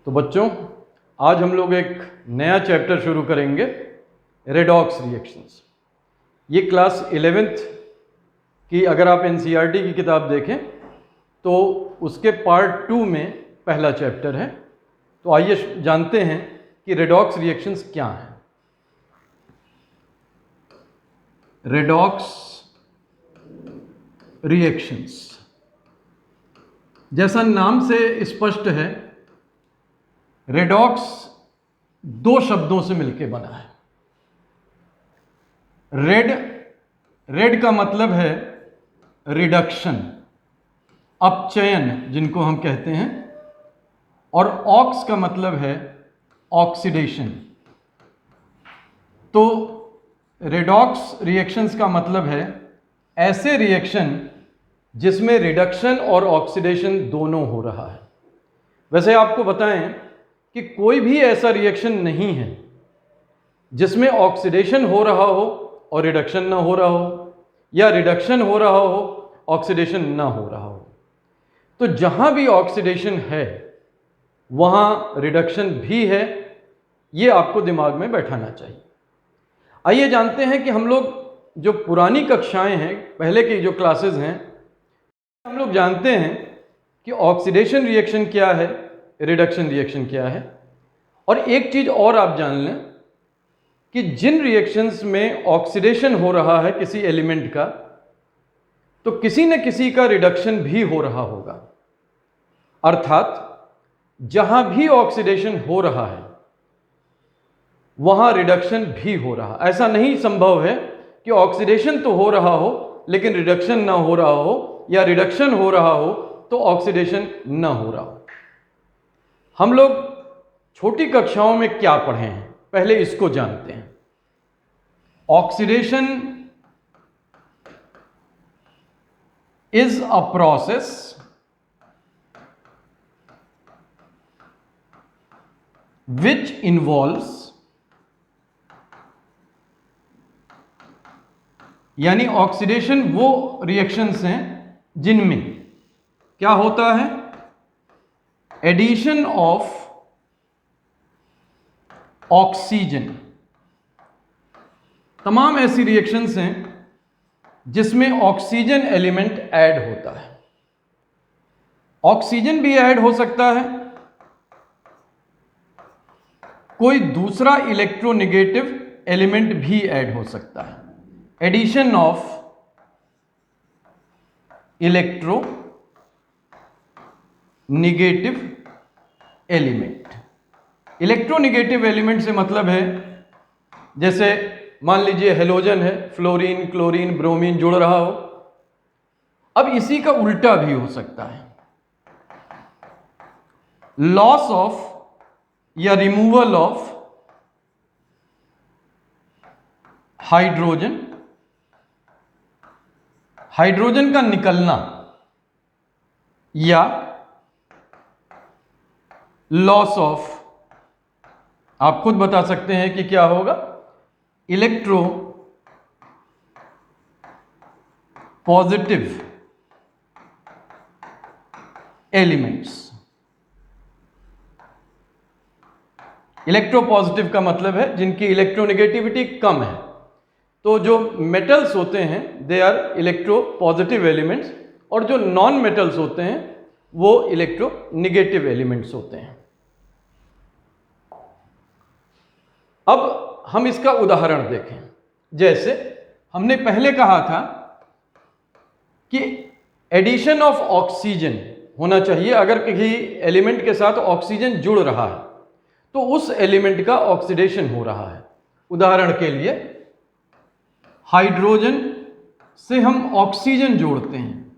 तो बच्चों, आज हम लोग एक नया चैप्टर शुरू करेंगे, रेडॉक्स रिएक्शंस। ये क्लास 11th की अगर आप एनसीईआरटी की किताब देखें तो उसके पार्ट 2 में पहला चैप्टर है। तो आइए जानते हैं कि रेडॉक्स रिएक्शंस क्या हैं। रेडॉक्स रिएक्शंस, जैसा नाम से स्पष्ट है, रेडॉक्स दो शब्दों से मिलकर बना है। रेड का मतलब है रिडक्शन, अपचयन जिनको हम कहते हैं, और ऑक्स का मतलब है ऑक्सीडेशन। तो रेडॉक्स रिएक्शंस का मतलब है ऐसे रिएक्शन जिसमें रिडक्शन और ऑक्सीडेशन दोनों हो रहा है। वैसे आपको बताएं कि कोई भी ऐसा रिएक्शन नहीं है जिसमें ऑक्सीडेशन हो रहा हो और रिडक्शन ना हो रहा हो, या रिडक्शन हो रहा हो ऑक्सीडेशन ना हो रहा हो। तो जहां भी ऑक्सीडेशन है वहां रिडक्शन भी है, ये आपको दिमाग में बैठाना चाहिए। आइए जानते हैं कि हम लोग जो पुरानी कक्षाएं हैं, पहले की जो क्लासेस हैं, हम लोग जानते हैं कि ऑक्सीडेशन रिएक्शन क्या है, रिडक्शन रिएक्शन क्या है। और एक चीज और आप जान लें कि जिन रिएक्शंस में ऑक्सीडेशन हो रहा है किसी एलिमेंट का, तो किसी न किसी का रिडक्शन भी हो रहा होगा। अर्थात जहां भी ऑक्सीडेशन हो रहा है वहां रिडक्शन भी हो रहा। ऐसा नहीं संभव है कि ऑक्सीडेशन तो हो रहा हो लेकिन रिडक्शन ना हो रहा हो, या रिडक्शन हो रहा हो तो ऑक्सीडेशन ना हो रहा हो। हम लोग छोटी कक्षाओं में क्या पढ़े हैं, पहले इसको जानते हैं। Oxidation is a process which involves, यानी ऑक्सीडेशन वो रिएक्शंस हैं जिनमें क्या होता है, एडिशन ऑफ ऑक्सीजन। तमाम ऐसी रिएक्शंस हैं जिसमें ऑक्सीजन एलिमेंट ऐड होता है। ऑक्सीजन भी ऐड हो सकता है, कोई दूसरा इलेक्ट्रोनेगेटिव एलिमेंट भी ऐड हो सकता है। Addition of electro negative element. Electronegative element से मतलब है, जैसे मान लीजिए हेलोजन है, फ्लोरीन, क्लोरीन, ब्रोमीन जुड़ रहा हो। अब इसी का उल्टा भी हो सकता है, लॉस ऑफ या रिमूवल ऑफ हाइड्रोजन, हाइड्रोजन का निकलना, या लॉस ऑफ, आप खुद बता सकते हैं कि क्या होगा, इलेक्ट्रो पॉजिटिव एलिमेंट्स। इलेक्ट्रोपॉजिटिव का मतलब है जिनकी इलेक्ट्रोनेगेटिविटी कम है। तो जो मेटल्स होते हैं दे आर इलेक्ट्रोपॉजिटिव एलिमेंट्स, और जो नॉन मेटल्स होते हैं वो इलेक्ट्रोनेगेटिव एलिमेंट्स होते हैं। अब हम इसका उदाहरण देखें। जैसे हमने पहले कहा था कि एडिशन ऑफ ऑक्सीजन होना चाहिए। अगर किसी एलिमेंट के साथ ऑक्सीजन जुड़ रहा है तो उस एलिमेंट का ऑक्सीडेशन हो रहा है। उदाहरण के लिए हाइड्रोजन से हम ऑक्सीजन जोड़ते हैं,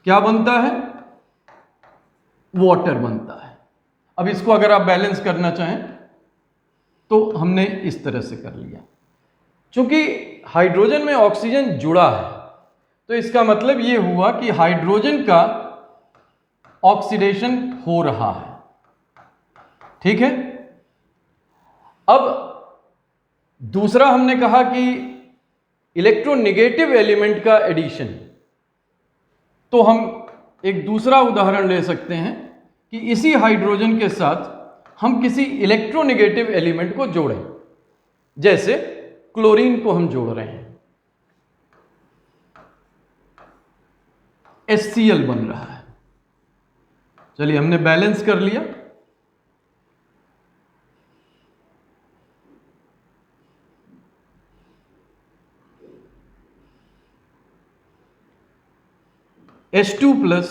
क्या बनता है, वाटर बनता है। अब इसको अगर आप बैलेंस करना चाहें तो हमने इस तरह से कर लिया। चूंकि हाइड्रोजन में ऑक्सीजन जुड़ा है तो इसका मतलब यह हुआ कि हाइड्रोजन का ऑक्सीडेशन हो रहा है। ठीक है। अब दूसरा हमने कहा कि इलेक्ट्रोनेगेटिव एलिमेंट का एडिशन, तो हम एक दूसरा उदाहरण ले सकते हैं कि इसी हाइड्रोजन के साथ हम किसी इलेक्ट्रोनेगेटिव एलिमेंट को जोड़ें, जैसे क्लोरीन को हम जोड़ रहे हैं, HCl बन रहा है। चलिए हमने बैलेंस कर लिया। H2 प्लस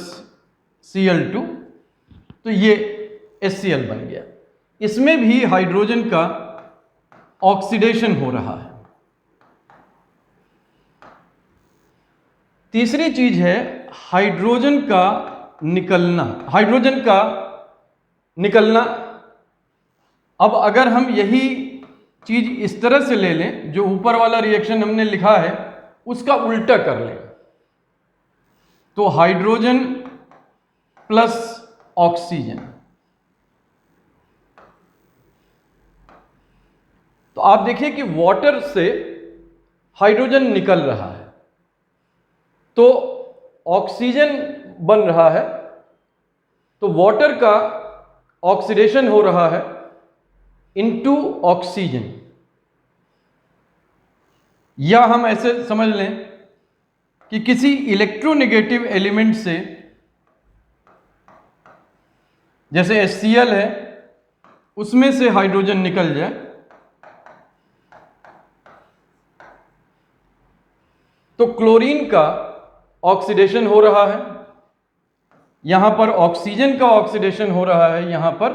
Cl2, तो ये HCl बन गया। इसमें भी हाइड्रोजन का ऑक्सीडेशन हो रहा है। तीसरी चीज है हाइड्रोजन का निकलना। अब अगर हम यही चीज इस तरह से ले लें, जो ऊपर वाला रिएक्शन हमने लिखा है उसका उल्टा कर लें, तो हाइड्रोजन प्लस ऑक्सीजन, तो आप देखिए कि वाटर से हाइड्रोजन निकल रहा है, तो ऑक्सीजन बन रहा है, तो वाटर का ऑक्सीडेशन हो रहा है इनटू ऑक्सीजन। या हम ऐसे समझ लें कि किसी इलेक्ट्रोनेगेटिव एलिमेंट से, जैसे HCl है, उसमें से हाइड्रोजन निकल जाए, तो क्लोरीन का ऑक्सीडेशन हो रहा है, यहां पर ऑक्सीजन का ऑक्सीडेशन हो रहा है, यहां पर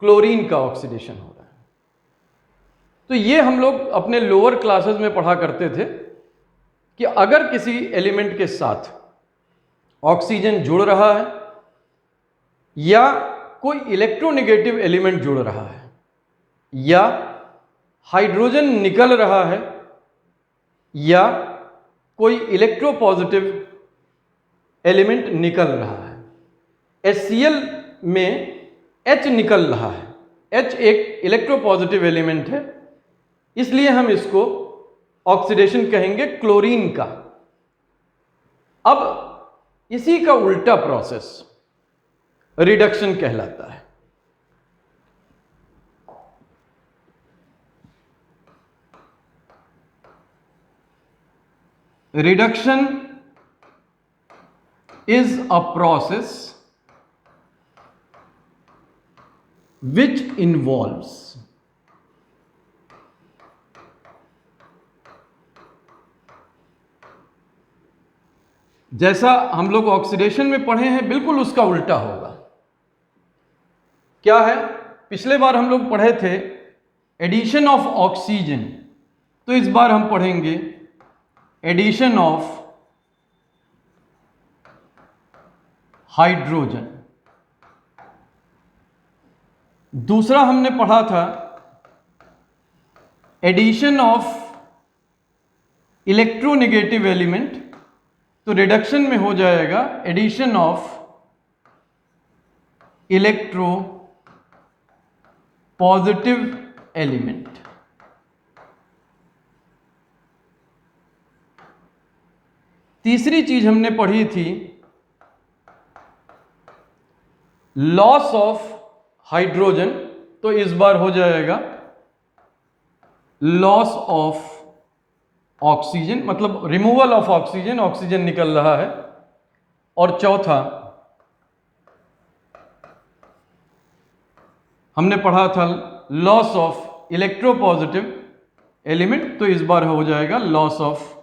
क्लोरीन का ऑक्सीडेशन हो रहा है। तो ये हम लोग अपने लोअर क्लासेस में पढ़ा करते थे कि अगर किसी एलिमेंट के साथ ऑक्सीजन जुड़ रहा है या कोई इलेक्ट्रोनेगेटिव एलिमेंट जुड़ रहा है या हाइड्रोजन निकल रहा है या कोई इलेक्ट्रोपॉजिटिव एलिमेंट निकल रहा है, HCl में H निकल रहा है, H एक इलेक्ट्रोपॉजिटिव एलिमेंट है, इसलिए हम इसको ऑक्सीडेशन कहेंगे क्लोरीन का। अब इसी का उल्टा प्रोसेस रिडक्शन कहलाता है। Reduction is a process which involves जैसा हम लोग ऑक्सीडेशन में पढ़े हैं बिल्कुल उसका उल्टा होगा। क्या है? पिछले बार हम लोग पढ़े थे एडिशन ऑफ ऑक्सीजन, तो इस बार हम पढ़ेंगे एडिशन ऑफ हाइड्रोजन। दूसरा हमने पढ़ा था एडिशन ऑफ इलेक्ट्रोनेगेटिव एलिमेंट, तो रिडक्शन में हो जाएगा addition of electro positive element. तीसरी चीज हमने पढ़ी थी लॉस ऑफ हाइड्रोजन, तो इस बार हो जाएगा लॉस ऑफ ऑक्सीजन, मतलब रिमूवल ऑफ ऑक्सीजन, ऑक्सीजन निकल रहा है। और चौथा हमने पढ़ा था लॉस ऑफ इलेक्ट्रोपॉजिटिव एलिमेंट, तो इस बार हो जाएगा loss of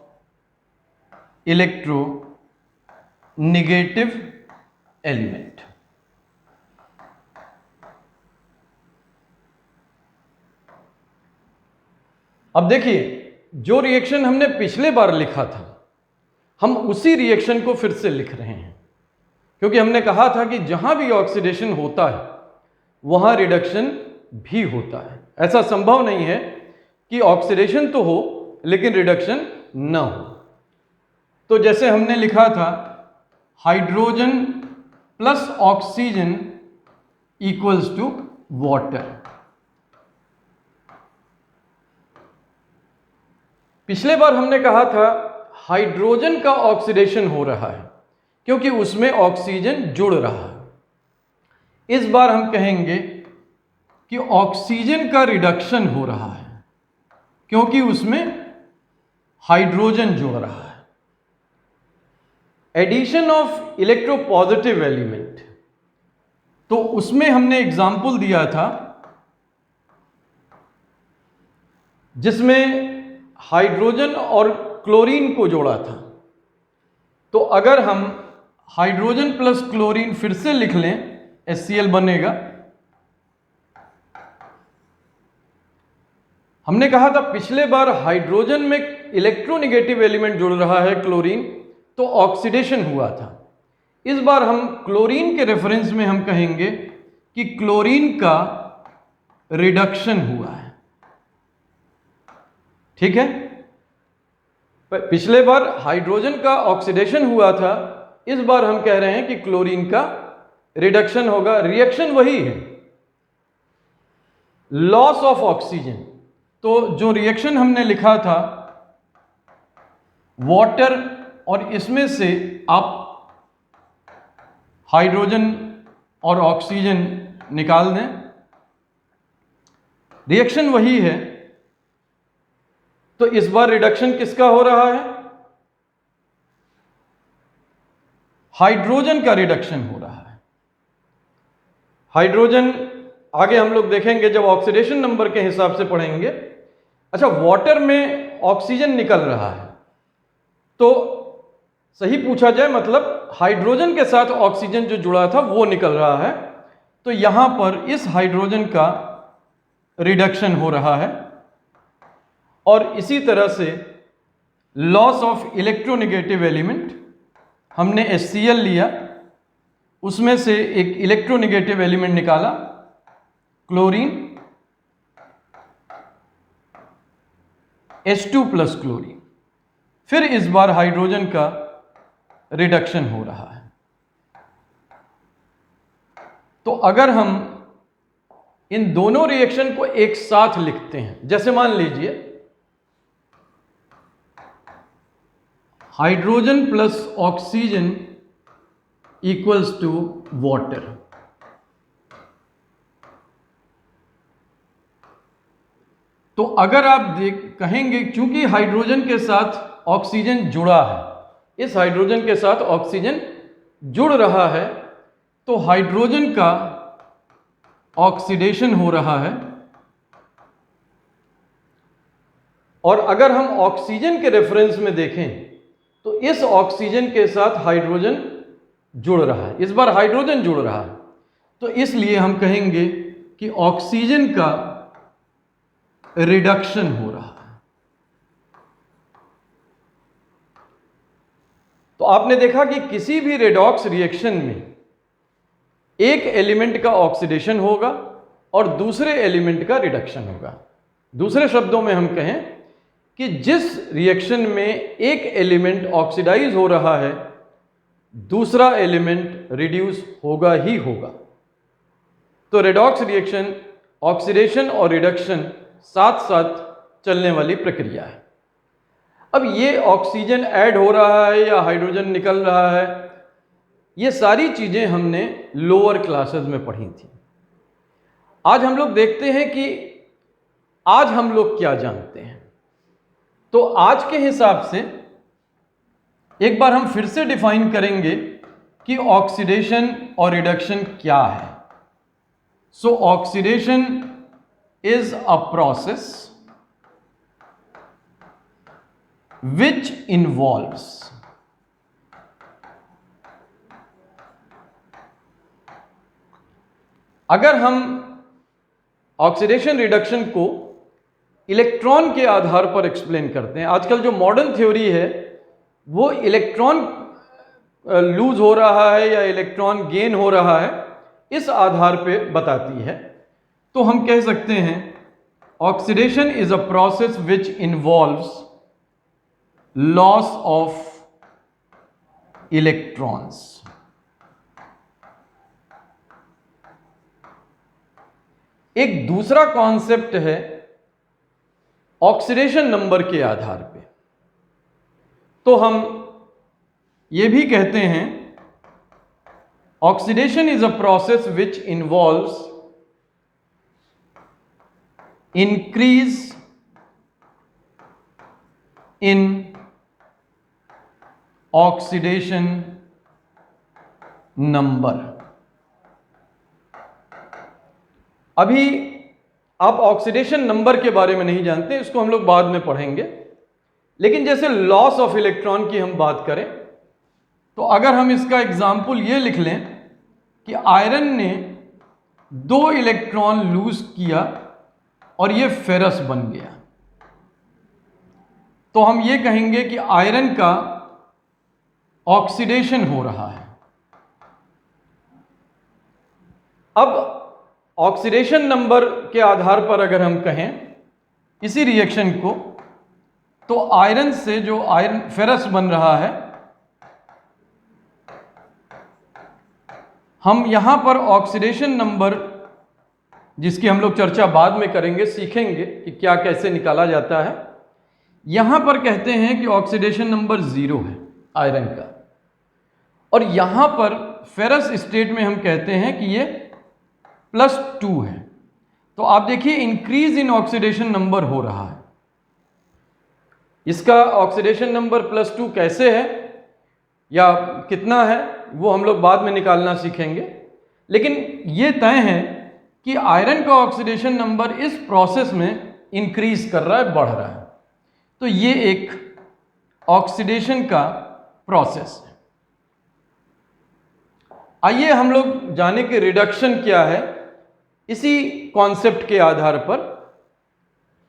electro negative element. अब देखिए, जो रिएक्शन हमने पिछले बार लिखा था हम उसी रिएक्शन को फिर से लिख रहे हैं, क्योंकि हमने कहा था कि जहां भी ऑक्सीडेशन होता है वहां रिडक्शन भी होता है। ऐसा संभव नहीं है कि ऑक्सीडेशन तो हो लेकिन रिडक्शन न हो। तो जैसे हमने लिखा था hydrogen plus oxygen equals to water. पिछले बार हमने कहा था हाइड्रोजन का ऑक्सीडेशन हो रहा है क्योंकि उसमें ऑक्सीजन जुड़ रहा है। इस बार हम कहेंगे कि ऑक्सीजन का रिडक्शन हो रहा है क्योंकि उसमें हाइड्रोजन जुड़ रहा है। एडिशन ऑफ इलेक्ट्रोपॉजिटिव एलिमेंट, तो उसमें हमने एग्जाम्पल दिया था जिसमें हाइड्रोजन और क्लोरीन को जोड़ा था। तो अगर हम हाइड्रोजन प्लस क्लोरीन फिर से लिख लें, HCl बनेगा। हमने कहा था पिछले बार हाइड्रोजन में इलेक्ट्रोनेगेटिव एलिमेंट जुड़ रहा है क्लोरीन, तो ऑक्सीडेशन हुआ था। इस बार हम क्लोरीन के रेफरेंस में हम कहेंगे कि क्लोरीन का रिडक्शन हुआ है। ठीक है, पिछले बार हाइड्रोजन का ऑक्सीडेशन हुआ था, इस बार हम कह रहे हैं कि क्लोरीन का रिडक्शन होगा। रिएक्शन वही है, लॉस ऑफ ऑक्सीजन। तो जो रिएक्शन हमने लिखा था वाटर, और इसमें से आप हाइड्रोजन और ऑक्सीजन निकाल दें, रिएक्शन वही है। तो इस बार रिडक्शन किसका हो रहा है? हाइड्रोजन का रिडक्शन हो रहा है। हाइड्रोजन आगे हम लोग देखेंगे जब ऑक्सीडेशन नंबर के हिसाब से पढ़ेंगे। अच्छा, वाटर में ऑक्सीजन निकल रहा है, तो सही पूछा जाए मतलब हाइड्रोजन के साथ ऑक्सीजन जो जुड़ा था वो निकल रहा है। तो यहां पर इस हाइड्रोजन का रिडक्शन हो रहा है। और इसी तरह से लॉस ऑफ इलेक्ट्रोनेगेटिव एलिमेंट, हमने HCl लिया, उसमें से एक इलेक्ट्रोनेगेटिव एलिमेंट निकाला क्लोरीन, H2 प्लस क्लोरीन। फिर इस बार हाइड्रोजन का रिडक्शन हो रहा है। तो अगर हम इन दोनों रिएक्शन को एक साथ लिखते हैं, जैसे मान लीजिए hydrogen plus oxygen equals to water. तो अगर आप कहेंगे क्योंकि हाइड्रोजन के साथ ऑक्सीजन जुड़ा है, इस हाइड्रोजन के साथ ऑक्सीजन जुड़ रहा है, तो हाइड्रोजन का ऑक्सीडेशन हो रहा है। और अगर हम ऑक्सीजन के रेफरेंस में देखें तो इस ऑक्सीजन के साथ हाइड्रोजन जुड़ रहा है, इस बार हाइड्रोजन जुड़ रहा है। तो इसलिए हम कहेंगे कि ऑक्सीजन का रिडक्शन हो रहा है। तो आपने देखा कि किसी भी रेडॉक्स रिएक्शन में एक एलिमेंट का ऑक्सीडेशन होगा और दूसरे एलिमेंट का रिडक्शन होगा। दूसरे शब्दों में हम कहें कि जिस रिएक्शन में एक एलिमेंट ऑक्सीडाइज हो रहा है, दूसरा एलिमेंट रिड्यूस होगा ही होगा। तो रेडॉक्स रिएक्शन ऑक्सीडेशन और रिडक्शन साथ साथ चलने वाली प्रक्रिया है। अब ये ऑक्सीजन ऐड हो रहा है या हाइड्रोजन निकल रहा है, ये सारी चीजें हमने लोअर क्लासेस में पढ़ी थी। आज हम लोग देखते हैं कि आज हम लोग क्या जानते हैं। तो आज के हिसाब से एक बार हम फिर से डिफाइन करेंगे कि ऑक्सीडेशन और रिडक्शन क्या है। सो oxidation is a process which involves अगर हम ऑक्सीडेशन रिडक्शन को इलेक्ट्रॉन के आधार पर एक्सप्लेन करते हैं, आजकल जो मॉडर्न थ्योरी है वो इलेक्ट्रॉन लूज हो रहा है या इलेक्ट्रॉन गेन हो रहा है, इस आधार पे बताती है। तो हम कह सकते हैं oxidation is a process which involves loss of electrons. एक दूसरा कॉन्सेप्ट है ऑक्सीडेशन नंबर के आधार पे। तो हम ये भी कहते हैं oxidation is a process which involves increase in oxidation number। अभी आप ऑक्सीडेशन नंबर के बारे में नहीं जानते, इसको हम लोग बाद में पढ़ेंगे। लेकिन जैसे लॉस ऑफ इलेक्ट्रॉन की हम बात करें तो अगर हम इसका एग्जाम्पल ये लिख लें कि आयरन ने 2 इलेक्ट्रॉन लूज किया और ये फेरस बन गया, तो हम ये कहेंगे कि आयरन का ऑक्सीडेशन हो रहा है। अब ऑक्सीडेशन नंबर के आधार पर अगर हम कहें इसी रिएक्शन को, तो आयरन से जो आयरन फेरस बन रहा है, हम यहां पर ऑक्सीडेशन नंबर, जिसकी हम लोग चर्चा बाद में करेंगे, सीखेंगे कि क्या कैसे निकाला जाता है, यहां पर कहते हैं कि ऑक्सीडेशन नंबर 0 है आयरन का, और यहां पर फेरस स्टेट में हम कहते हैं कि ये +2 है। तो आप देखिए इंक्रीज इन ऑक्सीडेशन नंबर हो रहा है। इसका ऑक्सीडेशन नंबर +2 कैसे है या कितना है वो हम लोग बाद में निकालना सीखेंगे, लेकिन ये तय है कि आयरन का ऑक्सीडेशन नंबर इस प्रोसेस में इंक्रीज कर रहा है, बढ़ रहा है। तो ये एक ऑक्सीडेशन का प्रोसेस है। आइए हम लोग जाने कि रिडक्शन क्या है इसी कॉन्सेप्ट के आधार पर।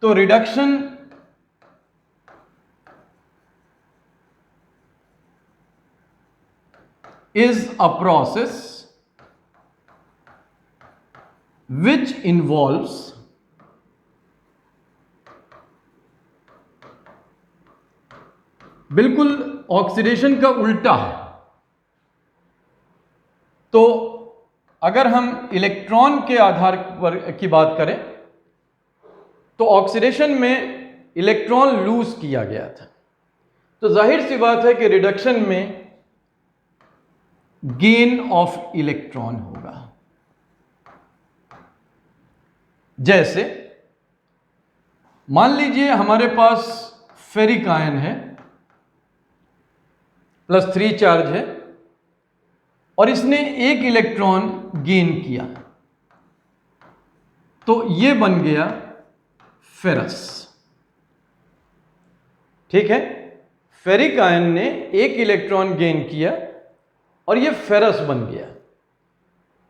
तो reduction is a process which involves बिल्कुल ऑक्सीडेशन का उल्टा है। तो अगर हम इलेक्ट्रॉन के आधार पर की बात करें तो ऑक्सीडेशन में इलेक्ट्रॉन लूज किया गया था, तो जाहिर सी बात है कि रिडक्शन में गेन ऑफ इलेक्ट्रॉन होगा। जैसे मान लीजिए हमारे पास फेरिक आयन है, +3 चार्ज है, और इसने 1 इलेक्ट्रॉन गेन किया, तो ये बन गया फेरस। ठीक है, फेरिक आयन ने 1 इलेक्ट्रॉन गेन किया और ये फेरस बन गया।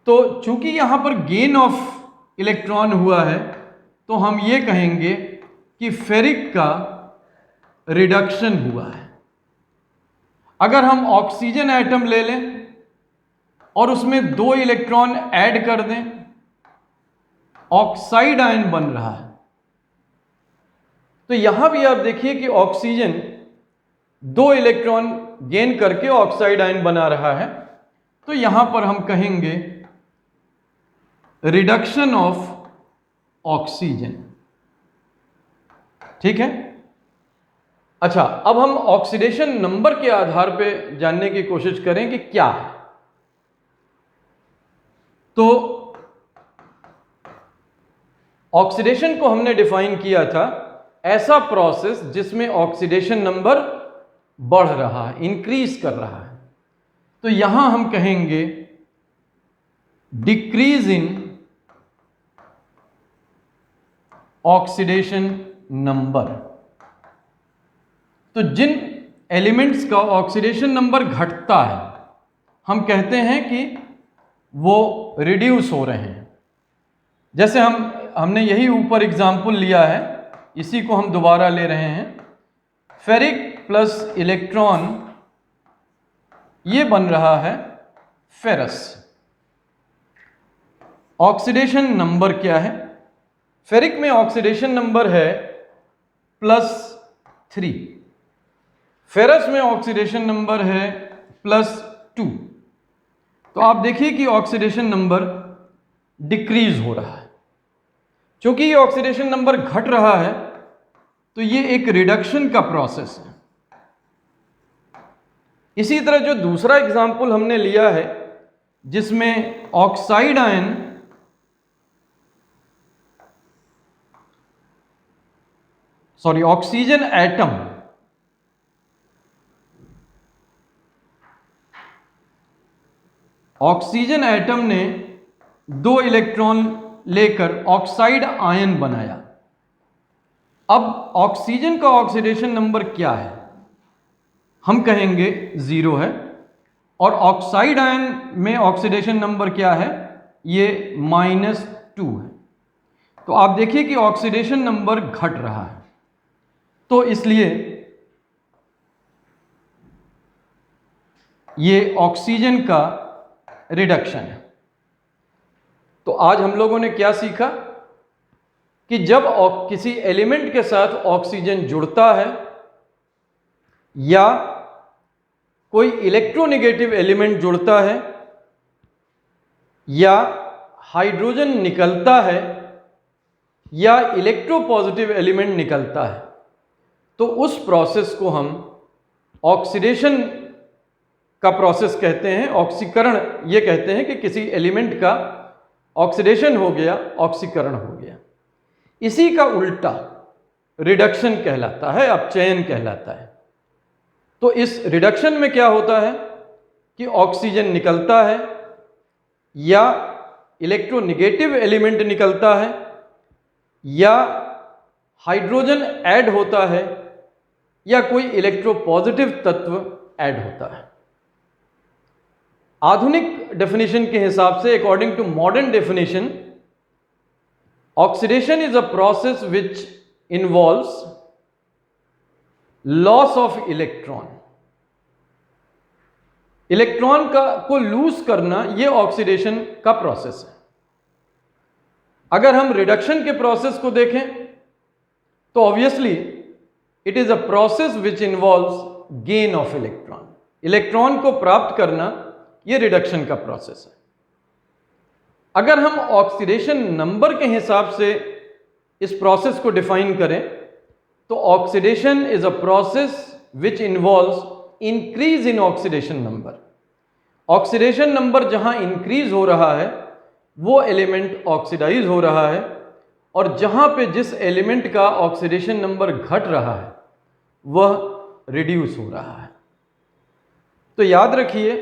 तो चूंकि यहां पर गेन ऑफ इलेक्ट्रॉन हुआ है, तो हम ये कहेंगे कि फेरिक का रिडक्शन हुआ है। अगर हम ऑक्सीजन एटम ले लें और उसमें 2 इलेक्ट्रॉन ऐड कर दें, ऑक्साइड आयन बन रहा है। तो यहां भी आप देखिए कि ऑक्सीजन 2 इलेक्ट्रॉन गेन करके ऑक्साइड आयन बना रहा है, तो यहां पर हम कहेंगे रिडक्शन ऑफ ऑक्सीजन। ठीक है। अच्छा, अब हम ऑक्सीडेशन नंबर के आधार पे जानने की कोशिश करें कि क्या है। तो ऑक्सीडेशन को हमने डिफाइन किया था ऐसा प्रोसेस जिसमें ऑक्सीडेशन नंबर बढ़ रहा है, इंक्रीज कर रहा है। तो यहां हम कहेंगे डिक्रीज इन ऑक्सीडेशन नंबर। तो जिन एलिमेंट्स का ऑक्सीडेशन नंबर घटता है, हम कहते हैं कि वो रिड्यूस हो रहे हैं। जैसे हमने यही ऊपर एग्जाम्पल लिया है, इसी को हम दोबारा ले रहे हैं। फेरिक प्लस इलेक्ट्रॉन, ये बन रहा है फेरस। ऑक्सीडेशन नंबर क्या है? फेरिक में ऑक्सीडेशन नंबर है +3, फेरस में ऑक्सीडेशन नंबर है +2। तो आप देखिए कि ऑक्सीडेशन नंबर डिक्रीज हो रहा है। क्योंकि ये ऑक्सीडेशन नंबर घट रहा है, तो ये एक रिडक्शन का प्रोसेस है। इसी तरह जो दूसरा एग्जाम्पल हमने लिया है जिसमें ऑक्साइड आयन ऑक्सीजन एटम ने 2 इलेक्ट्रॉन लेकर ऑक्साइड आयन बनाया। अब ऑक्सीजन का ऑक्सीडेशन नंबर क्या है? हम कहेंगे 0 है। और ऑक्साइड आयन में ऑक्सीडेशन नंबर क्या है? ये -2 है। तो आप देखिए कि ऑक्सीडेशन नंबर घट रहा है, तो इसलिए ये ऑक्सीजन का रिडक्शन है। तो आज हम लोगों ने क्या सीखा कि जब किसी एलिमेंट के साथ ऑक्सीजन जुड़ता है या कोई इलेक्ट्रोनेगेटिव एलिमेंट जुड़ता है या हाइड्रोजन निकलता है या इलेक्ट्रोपॉजिटिव एलिमेंट निकलता है, तो उस प्रोसेस को हम ऑक्सीडेशन का प्रोसेस कहते हैं। ऑक्सीकरण ये कहते हैं कि किसी एलिमेंट का ऑक्सीडेशन हो गया, ऑक्सीकरण हो गया। इसी का उल्टा रिडक्शन कहलाता है, अपचयन कहलाता है। तो इस रिडक्शन में क्या होता है कि ऑक्सीजन निकलता है या इलेक्ट्रोनेगेटिव एलिमेंट निकलता है या हाइड्रोजन ऐड होता है या कोई इलेक्ट्रोपॉजिटिव तत्व ऐड होता है। आधुनिक डेफिनेशन के हिसाब से, according to modern definition, oxidation is a process which involves loss of electron. Electron को लूज करना, यह ऑक्सीडेशन का प्रोसेस है। अगर हम रिडक्शन के प्रोसेस को देखें तो obviously it is a process which involves gain of electron. Electron को प्राप्त करना, यह रिडक्शन का प्रोसेस है। अगर हम ऑक्सीडेशन नंबर के हिसाब से इस प्रोसेस को डिफाइन करें तो oxidation is a process which involves increase in oxidation number. Oxidation number जहां इंक्रीज हो रहा है वो एलिमेंट ऑक्सीडाइज हो रहा है, और जहां पे जिस एलिमेंट का ऑक्सीडेशन नंबर घट रहा है वह रिड्यूस हो रहा है। तो याद रखिए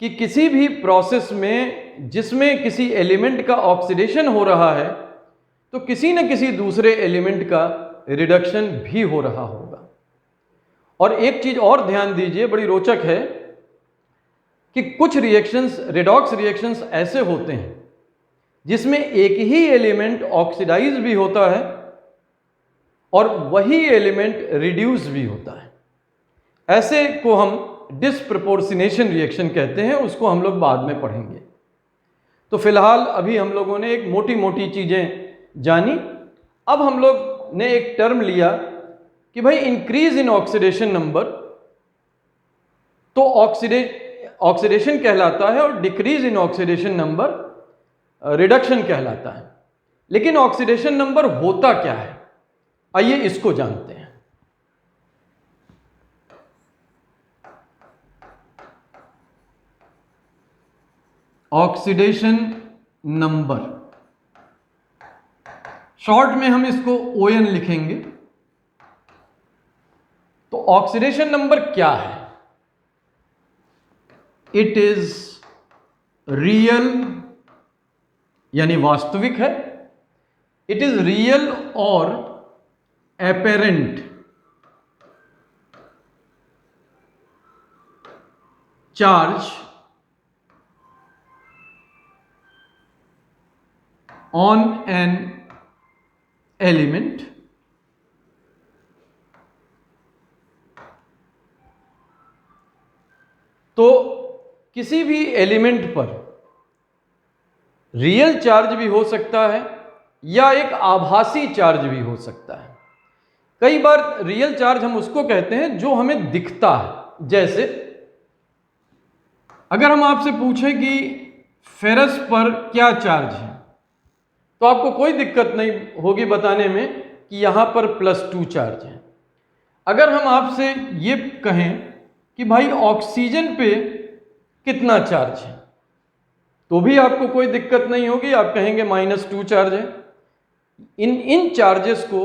कि किसी भी प्रोसेस में जिसमें किसी एलिमेंट का ऑक्सीडेशन हो रहा है तो किसी न किसी दूसरे एलिमेंट का रिडक्शन भी हो रहा होगा। और एक चीज और ध्यान दीजिए, बड़ी रोचक है कि कुछ रिएक्शंस, रेडॉक्स रिएक्शंस ऐसे होते हैं जिसमें एक ही एलिमेंट ऑक्सीडाइज भी होता है और वही एलिमेंट रिड्यूस भी होता है। ऐसे को हम डिस्प्रपोर्शनेशन रिएक्शन कहते हैं, उसको हम लोग बाद में पढ़ेंगे। तो फिलहाल अभी हम लोगों ने एक मोटी मोटी चीजें जानी। अब हम लोग ने एक टर्म लिया कि भाई इंक्रीज इन ऑक्सीडेशन नंबर, तो ऑक्सीडेशन कहलाता है, और decrease in oxidation number reduction कहलाता है। लेकिन ऑक्सीडेशन नंबर होता क्या है, आइए इसको जानते हैं। ऑक्सीडेशन नंबर, शॉर्ट में हम इसको ON लिखेंगे। तो ऑक्सीडेशन नंबर क्या है? इट इज रियल, यानी वास्तविक है। इट इज रियल और apparent charge on an element तो किसी भी एलिमेंट पर रियल चार्ज भी हो सकता है या एक आभासी चार्ज भी हो सकता है। कई बार रियल चार्ज हम उसको कहते हैं जो हमें दिखता है। जैसे अगर हम आपसे पूछें कि फेरस पर क्या चार्ज है, तो आपको कोई दिक्कत नहीं होगी बताने में कि यहां पर +2 चार्ज है। अगर हम आपसे ये कहें कि भाई ऑक्सीजन पे कितना चार्ज है, तो भी आपको कोई दिक्कत नहीं होगी, आप कहेंगे -2 चार्ज है। इन चार्जेस को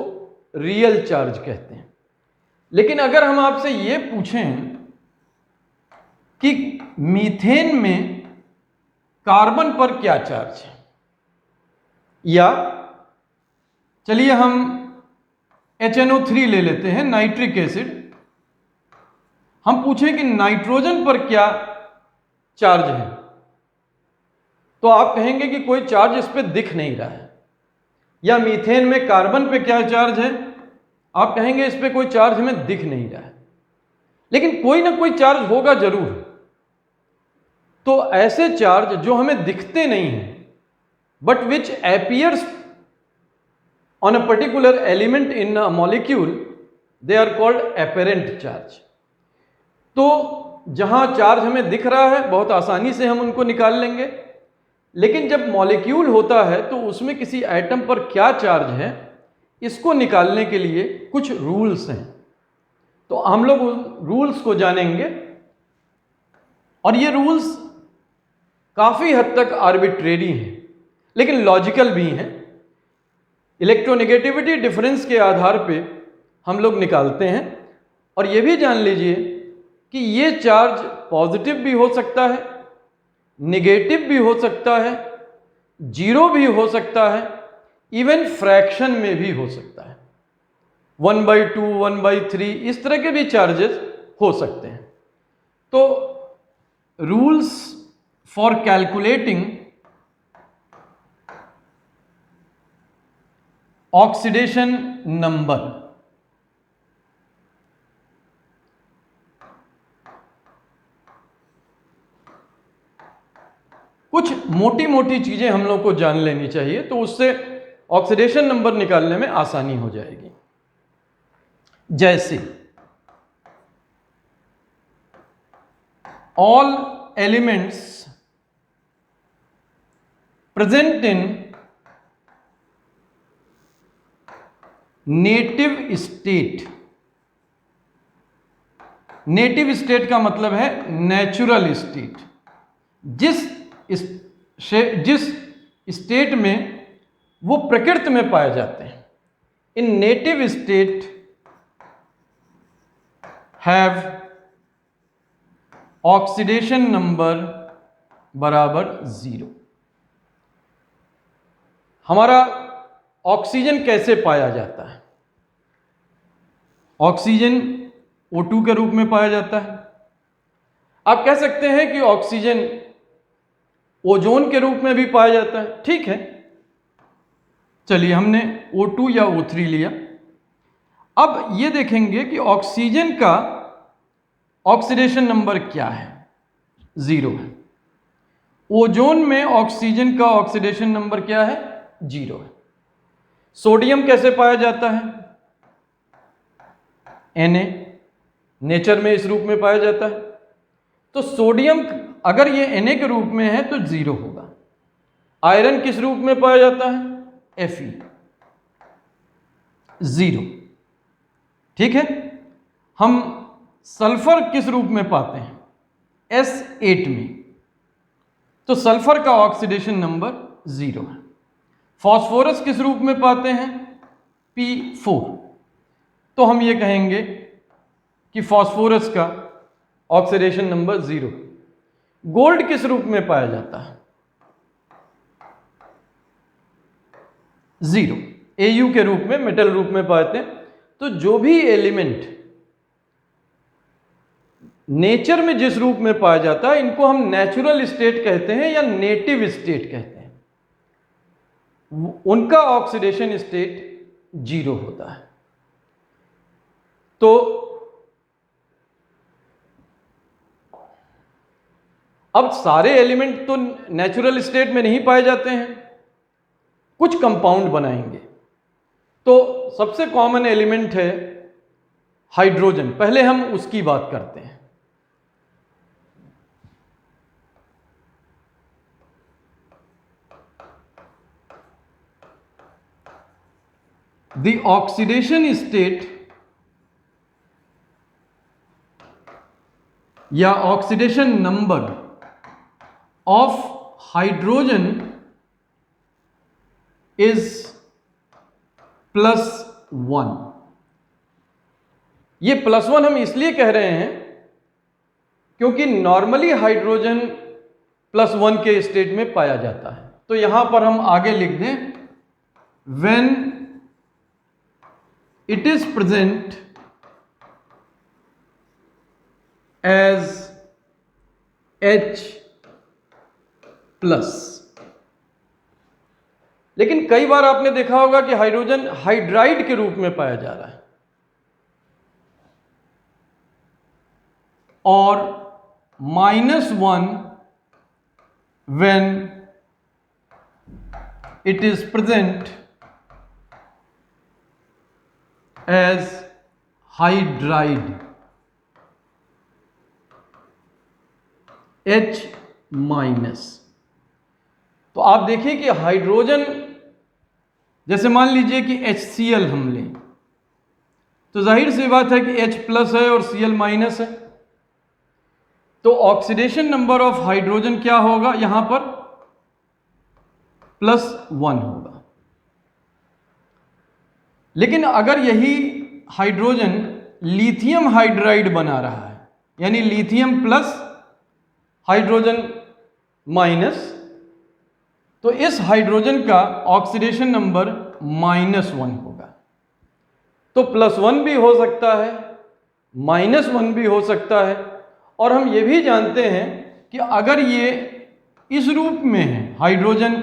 रियल चार्ज कहते हैं। लेकिन अगर हम आपसे ये पूछें कि मीथेन में कार्बन पर क्या चार्ज है, या चलिए हम HNO3 ले लेते हैं, नाइट्रिक एसिड, हम पूछें कि नाइट्रोजन पर क्या चार्ज है, तो आप कहेंगे कि कोई चार्ज इस पे दिख नहीं रहा है। या मीथेन में कार्बन पे क्या चार्ज है, आप कहेंगे इस पे कोई चार्ज हमें दिख नहीं रहा है, लेकिन कोई ना कोई चार्ज होगा जरूर। तो ऐसे चार्ज जो हमें दिखते नहीं हैं but which appears on a particular element in a molecule, they are called apparent charge। तो जहां चार्ज हमें दिख रहा है बहुत आसानी से हम उनको निकाल लेंगे, लेकिन जब मॉलिक्यूल होता है तो उसमें किसी एटम पर क्या चार्ज है इसको निकालने के लिए कुछ रूल्स हैं। तो हम लोग उन रूल्स को जानेंगे, और ये रूल्स काफी हद तक आर्बिट्रेरी हैं लेकिन लॉजिकल भी हैं। इलेक्ट्रोनेगेटिविटी डिफरेंस के आधार पे हम लोग निकालते हैं। और ये भी जान लीजिए कि ये चार्ज पॉजिटिव भी हो सकता है, नेगेटिव भी हो सकता है, जीरो भी हो सकता है, इवन फ्रैक्शन में भी हो सकता है। 1/2, 1/3 इस तरह के भी चार्जेस हो सकते हैं। तो rules for calculating oxidation number, कुछ मोटी मोटी चीजें हम लोग को जान लेनी चाहिए, तो उससे ऑक्सीडेशन नंबर निकालने में आसानी हो जाएगी। जैसे all elements present in native state. Native state का मतलब है नेचुरल स्टेट, जिस स्टेट में वो प्रकृति में पाए जाते हैं। In native state have oxidation number बराबर 0। हमारा ऑक्सीजन कैसे पाया जाता है? ऑक्सीजन O2 के रूप में पाया जाता है। आप कह सकते हैं कि ऑक्सीजन ओजोन के रूप में भी पाया जाता है, ठीक है। चलिए हमने O2 या O3 लिया। अब ये देखेंगे कि ऑक्सीजन का ऑक्सीडेशन नंबर क्या है, 0 है। ओजोन में ऑक्सीजन का ऑक्सीडेशन नंबर क्या है, 0 है। सोडियम कैसे पाया जाता है? Na, नेचर में इस रूप में पाया जाता है। तो सोडियम अगर ये Na के रूप में है तो 0 होगा। आयरन किस रूप में पाया जाता है? Fe, 0, ठीक है। हम सल्फर किस रूप में पाते हैं? S8 में, तो सल्फर का ऑक्सीडेशन नंबर 0 है। फास्फोरस किस रूप में पाते हैं? P4, तो हम ये कहेंगे कि फास्फोरस का ऑक्सीडेशन नंबर 0। गोल्ड किस रूप में पाया जाता है? 0, Au के रूप में, मेटल रूप में पाते हैं। तो जो भी एलिमेंट नेचर में जिस रूप में पाया जाता है इनको हम नेचुरल स्टेट कहते हैं या नेटिव स्टेट कहते हैं। उनका ऑक्सीडेशन स्टेट 0 होता है। तो अब सारे एलिमेंट तो नेचुरल स्टेट में नहीं पाए जाते हैं, कुछ कंपाउंड बनाएंगे। तो सबसे कॉमन एलिमेंट है हाइड्रोजन। पहले हम उसकी बात करते हैं। The oxidation state या oxidation number of hydrogen is +1। ये +1 हम इसलिए कह रहे हैं क्योंकि नॉर्मली हाइड्रोजन +1 के स्टेट में पाया जाता है। तो यहां पर हम आगे लिख दें, when it is present as H+। लेकिन कई बार आपने देखा होगा कि हाइड्रोजन हाइड्राइड के रूप में पाया जा रहा है, और -1 when it is present as hydride H-। तो आप देखिए कि हाइड्रोजन, जैसे मान लीजिए कि HCl हम लें, तो जाहिर सी बात है कि H+ है और Cl- है, तो ऑक्सीडेशन नंबर ऑफ हाइड्रोजन क्या होगा यहां पर? +1 होगा। लेकिन अगर यही हाइड्रोजन लिथियम हाइड्राइड बना रहा है, यानी लिथियम प्लस हाइड्रोजन माइनस, तो इस हाइड्रोजन का ऑक्सीडेशन नंबर -1 होगा। तो +1 भी हो सकता है, -1 भी हो सकता है। और हम ये भी जानते हैं कि अगर ये इस रूप में है, हाइड्रोजन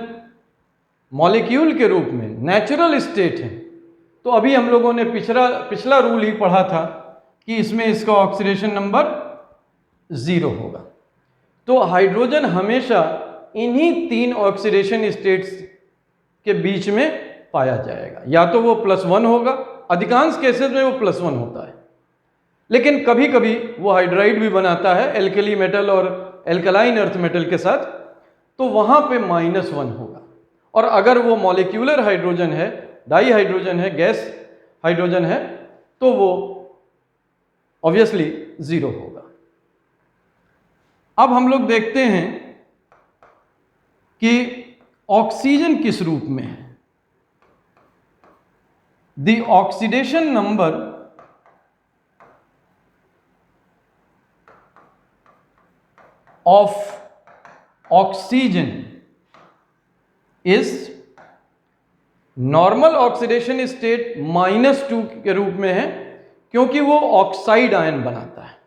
मॉलिक्यूल के रूप में नेचुरल स्टेट है, तो अभी हम लोगों ने पिछला रूल ही पढ़ा था कि इसमें इसका ऑक्सीडेशन नंबर 0 होगा। तो हाइड्रोजन हमेशा इन्हीं 3 ऑक्सीडेशन स्टेट्स के बीच में पाया जाएगा। या तो वो +1 होगा, अधिकांश केसेस में वो +1 होता है, लेकिन कभी कभी वो हाइड्राइड भी बनाता है एल्कली मेटल और एल्कलाइन अर्थ मेटल के साथ, तो वहां पे -1 होगा। और अगर वो मॉलिक्यूलर हाइड्रोजन है, डाई हाइड्रोजन है, गैस हाइड्रोजन है, तो वो ऑब्वियसली 0 होगा। अब हम लोग देखते हैं कि ऑक्सीजन किस रूप में है। The oxidation number of oxygen is normal oxidation state -2 के रूप में है, क्योंकि वो ऑक्साइड आयन बनाता है।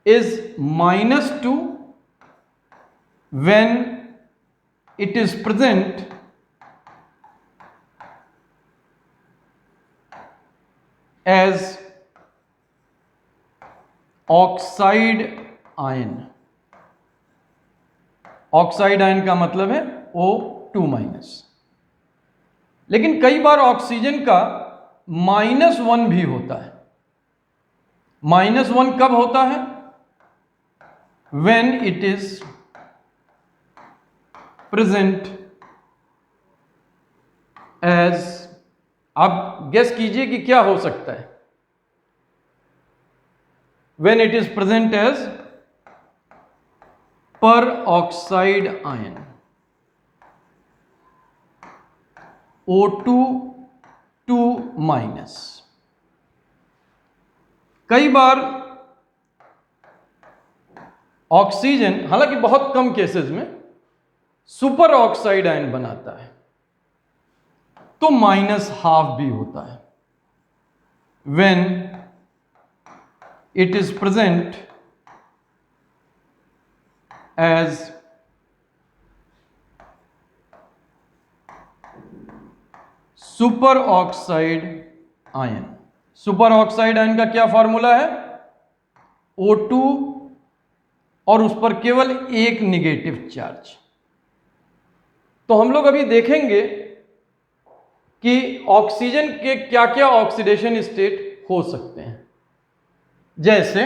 Is -2 when it is present as oxide ion। Oxide ion का मतलब है O2-। लेकिन कई बार ऑक्सीजन का -1 भी होता है। -1 कब होता है? when it is present as, आप गेस कीजिए कि क्या हो सकता है। when it is present as पर ऑक्साइड आयन O2-। कई बार ऑक्सीजन, हालांकि बहुत कम केसेस में, सुपर ऑक्साइड आयन बनाता है, तो -12 भी होता है। when it is present as super oxide ion. Super oxide ion का क्या फॉर्मूला है? O2 और उस पर केवल एक निगेटिव चार्ज। तो हम लोग अभी देखेंगे कि ऑक्सीजन के क्या क्या ऑक्सीडेशन स्टेट हो सकते हैं। जैसे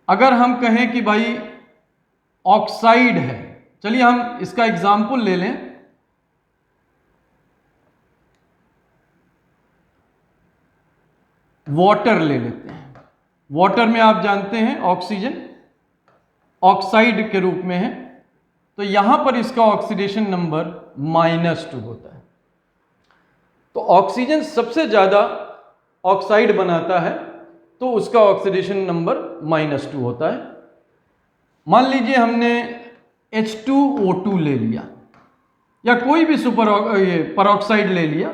अगर हम कहें कि भाई ऑक्साइड है, चलिए हम इसका एग्जाम्पल ले लें। वाटर ले लेते हैं। वाटर में आप जानते हैं ऑक्सीजन ऑक्साइड के रूप में है, तो यहां पर इसका ऑक्सीडेशन नंबर -2 होता है। तो ऑक्सीजन सबसे ज़्यादा ऑक्साइड बनाता है तो उसका ऑक्सीडेशन नंबर -2 होता है। मान लीजिए हमने H2O2 ले लिया या कोई भी परऑक्साइड ले लिया,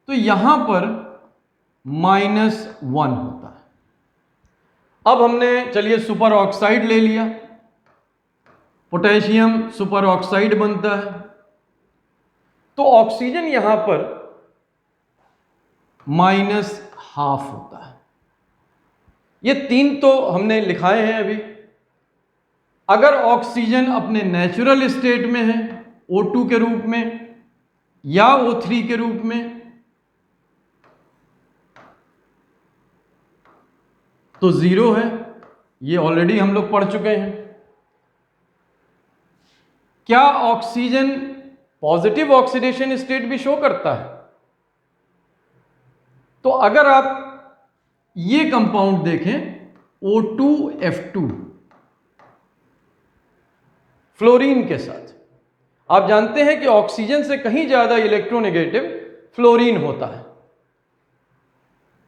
तो यहां पर -1 होता है। अब हमने चलिए सुपर ऑक्साइड ले लिया, पोटेशियम सुपर ऑक्साइड बनता है, तो ऑक्सीजन यहां पर -½ होता है। ये 3 तो हमने लिखाए हैं अभी। अगर ऑक्सीजन अपने नेचुरल स्टेट में है O2 के रूप में या O3 के रूप में, तो 0 है, ये ऑलरेडी हम लोग पढ़ चुके हैं। क्या ऑक्सीजन पॉजिटिव ऑक्सीडेशन स्टेट भी शो करता है? तो अगर आप ये कंपाउंड देखें O2F2 फ्लोरीन के साथ, आप जानते हैं कि ऑक्सीजन से कहीं ज्यादा इलेक्ट्रोनेगेटिव फ्लोरीन होता है,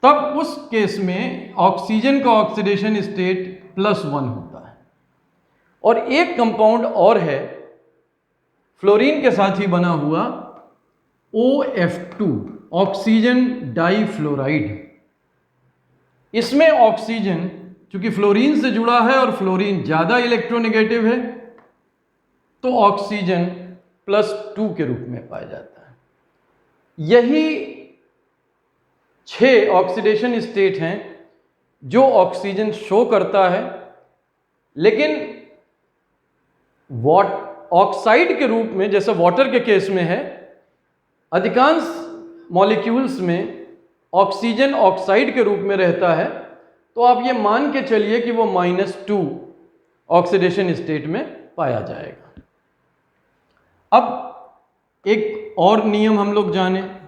तब उस केस में ऑक्सीजन का ऑक्सीडेशन स्टेट +1 होता है। और एक कंपाउंड और है फ्लोरीन के साथ ही बना हुआ OF2 ऑक्सीजन डाइफ्लोराइड। इसमें ऑक्सीजन चूंकि फ्लोरीन से जुड़ा है और फ्लोरीन ज्यादा इलेक्ट्रोनेगेटिव है, तो ऑक्सीजन +2 के रूप में पाया जाता है। यही 6 ऑक्सीडेशन स्टेट हैं जो ऑक्सीजन शो करता है, लेकिन ऑक्साइड के रूप में, जैसे वाटर के केस में है, अधिकांश मॉलिक्यूल्स में ऑक्सीजन ऑक्साइड के रूप में रहता है, तो आप ये मान के चलिए कि वो -2 ऑक्सीडेशन स्टेट में पाया जाएगा। अब एक और नियम हम लोग जानें।